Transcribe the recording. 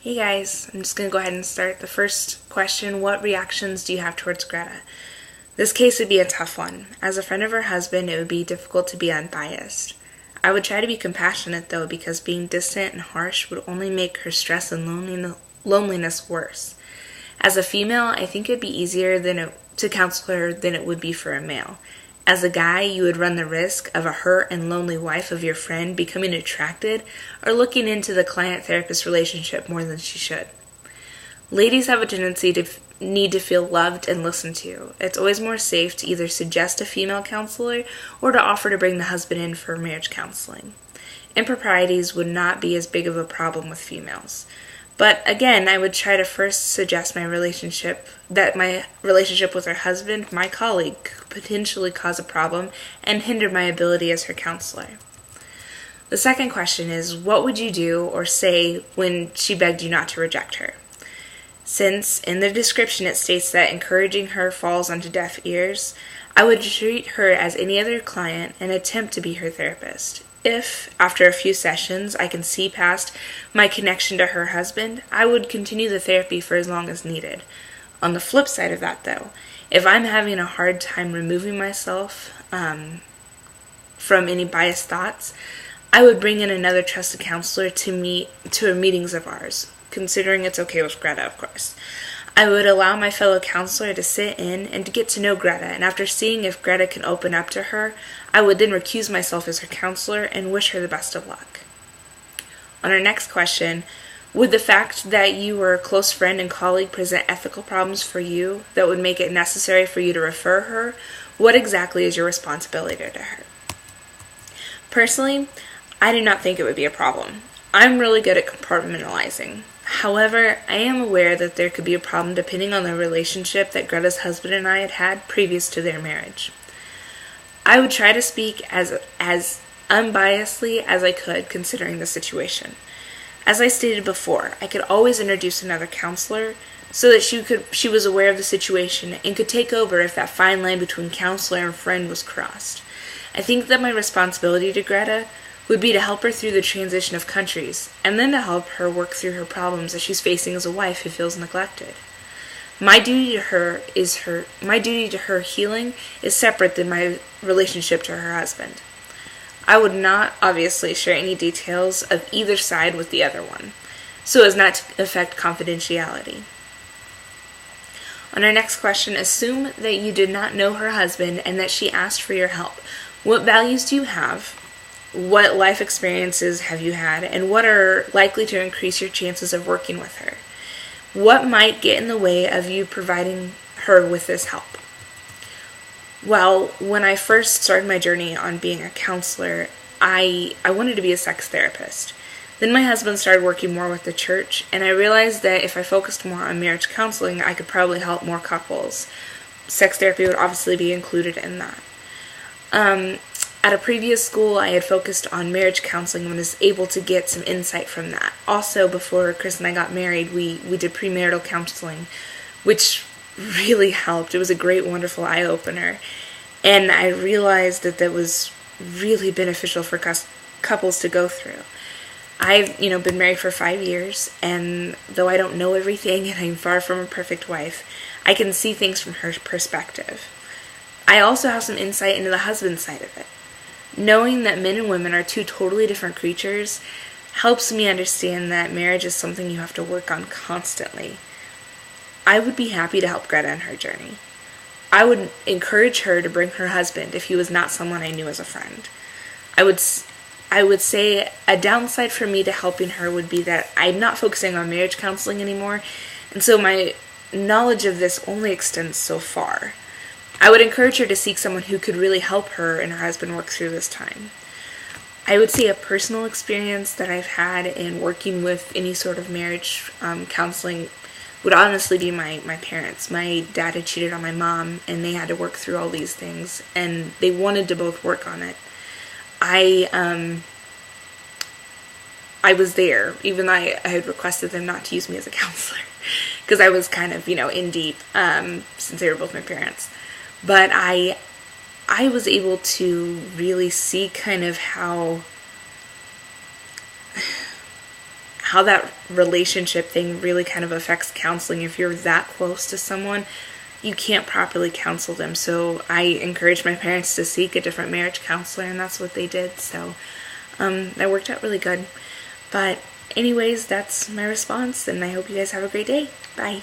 Hey guys, I'm just going to go ahead and start. The first question, what reactions do you have towards Greta? This case would be a tough one. As a friend of her husband, it would be difficult to be unbiased. I would try to be compassionate though, because being distant and harsh would only make her stress and loneliness worse. As a female, I think it would be easier to counsel her than it would be for a male. As a guy, you would run the risk of a hurt and lonely wife of your friend becoming attracted or looking into the client-therapist relationship more than she should. Ladies have a tendency to need to feel loved and listened to. It's always more safe to either suggest a female counselor or to offer to bring the husband in for marriage counseling. Improprieties would not be as big of a problem with females. But again, I would try to first suggest my relationship with her husband, my colleague, could potentially cause a problem and hinder my ability as her counselor. The second question is, what would you do or say when she begged you not to reject her? Since in the description it states that encouraging her falls onto deaf ears, I would treat her as any other client and attempt to be her therapist. If, after a few sessions, I can see past my connection to her husband, I would continue the therapy for as long as needed. On the flip side of that, though, if I'm having a hard time removing myself from any biased thoughts, I would bring in another trusted counselor to meetings of ours, considering it's okay with Greta, of course. I would allow my fellow counselor to sit in and to get to know Greta, and after seeing if Greta can open up to her, I would then recuse myself as her counselor and wish her the best of luck. On our next question, would the fact that you were a close friend and colleague present ethical problems for you that would make it necessary for you to refer her? What exactly is your responsibility to her? Personally, I do not think it would be a problem. I'm really good at compartmentalizing. However, I am aware that there could be a problem depending on the relationship that Greta's husband and I had had previous to their marriage. I would try to speak as unbiasedly as I could considering the situation. As I stated before, I could always introduce another counselor so that she was aware of the situation and could take over if that fine line between counselor and friend was crossed. I think that my responsibility to Greta would be to help her through the transition of countries, and then to help her work through her problems that she's facing as a wife who feels neglected. My duty to her healing is separate than my relationship to her husband. I would not obviously share any details of either side with the other one, so as not to affect confidentiality. On our next question, assume that you did not know her husband and that she asked for your help. What values do you have? What life experiences have you had, and what are likely to increase your chances of working with her? What might get in the way of you providing her with this help? Well, when I first started my journey on being a counselor, I wanted to be a sex therapist. Then my husband started working more with the church, and I realized that if I focused more on marriage counseling, I could probably help more couples. Sex therapy would obviously be included in that. At a previous school, I had focused on marriage counseling and was able to get some insight from that. Also, before Chris and I got married, we did premarital counseling, which really helped. It was a great, wonderful eye-opener. And I realized that was really beneficial for couples to go through. I've, been married for 5 years, and though I don't know everything and I'm far from a perfect wife, I can see things from her perspective. I also have some insight into the husband's side of it. Knowing that men and women are two totally different creatures helps me understand that marriage is something you have to work on constantly. I would be happy to help Greta in her journey. I would encourage her to bring her husband if he was not someone I knew as a friend. I would say a downside for me to helping her would be that I'm not focusing on marriage counseling anymore, and so my knowledge of this only extends so far. I would encourage her to seek someone who could really help her and her husband work through this time. I would say a personal experience that I've had in working with any sort of marriage counseling would honestly be my parents. My dad had cheated on my mom, and they had to work through all these things, and they wanted to both work on it. I was there, even though I had requested them not to use me as a counselor, because I was kind of, in deep, since they were both my parents. But I was able to really see kind of how how that relationship thing really kind of affects counseling. If you're that close to someone, you can't properly counsel them. So I encouraged my parents to seek a different marriage counselor, and that's what they did. So that worked out really good. But anyways, that's my response, and I hope you guys have a great day. Bye.